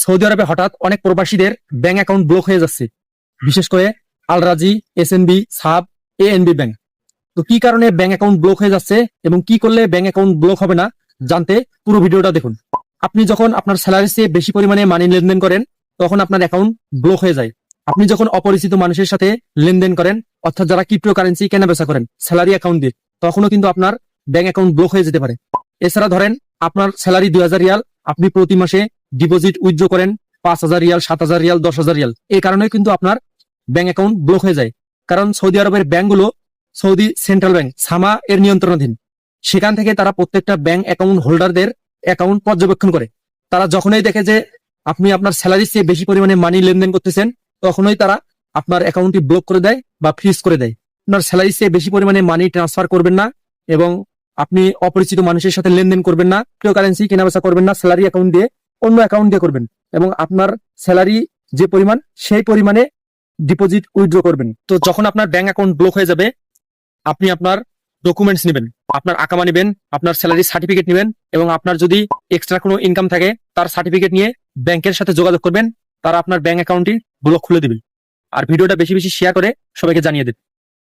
Saudi আরবে হঠাৎ অনেক প্রবাসীদের ব্যাংক অ্যাকাউন্ট ব্লক হয়ে যাচ্ছে, বিশেষ করে আল রাজি, এসএনবি, সাব, এএনবি ব্যাংক। তো কি কারণে ব্যাংক অ্যাকাউন্ট ব্লক হয়ে যাচ্ছে এবং কি করলে ব্যাংক অ্যাকাউন্ট ব্লক হবে না, জানতে পুরো ভিডিওটা দেখুন। আপনি যখন আপনার স্যালারির চেয়ে বেশি পরিমাণে মানি লেনদেন করেন তখন আপনার অ্যাকাউন্ট ব্লক হয়ে যায়। আপনি যখন অপরিচিত মানুষের সাথে লেনদেন করেন, অর্থাৎ যারা ক্রিপ্টোকারেন্সি কেনাবেচা করেন স্যালারি অ্যাকাউন্ট দিয়ে, তখনও কিন্তু আপনার ব্যাংক অ্যাকাউন্ট ব্লক হয়ে যেতে পারে। এছাড়া ধরেন আপনার স্যালারি 2000 রিয়াল, আপনি প্রতি মাসে ডিপোজিট উইথড্র করেন 5000 রিয়াল, 7000 রিয়াল, 10,000 রিয়াল। এই কারণে কিন্তু আপনার ব্যাংক অ্যাকাউন্ট ব্লক হয়ে যায়। কারণ সৌদি আরবের ব্যাংকগুলো সৌদি সেন্ট্রাল ব্যাংক সামা এর নিয়ন্ত্রণাধীন। সেখান থেকে তারা প্রত্যেকটা ব্যাংক অ্যাকাউন্ট হোল্ডারদের অ্যাকাউন্ট পর্যবেক্ষণ করে। তারা যখনই দেখে যে আপনি আপনার স্যালারির চেয়ে বেশি পরিমাণে মানি লেনদেন করতেছেন, তখনই তারা আপনার অ্যাকাউন্টটি ব্লক করে দেয় বা ফ্রিজ করে দেয়। আপনার স্যালারির চেয়ে বেশি পরিমাণে মানি ট্রান্সফার করবেন না এবং আপনি অপরিচিত মানুষের সাথে লেনদেন করবেন না, ক্রিপ্টোকারেন্সি কেনাবেচা করবেন না, স্যালারি অ্যাকাউন্ট দিয়ে অন্য অ্যাকাউন্ট দিয়ে করবেন এবং আপনার স্যালারি যে পরিমাণ সেই পরিমাণে ডিপোজিট উইথড্র করবেন। তো যখন আপনার ব্যাংক অ্যাকাউন্ট ব্লক হয়ে যাবে, আপনি আপনার ডকুমেন্টস নেবেন, আপনার আকামা নেবেন, আপনার স্যালারি সার্টিফিকেট নেবেন এবং আপনার যদি এক্সট্রা কোনো ইনকাম থাকে তার সার্টিফিকেট নিয়ে ব্যাংকের সাথে যোগাযোগ করবেন। তারা আপনার ব্যাংক অ্যাকাউন্টটি ব্লক খুলে দিবেন। আর ভিডিওটা বেশি বেশি শেয়ার করে সবাইকে জানিয়ে দেবেন।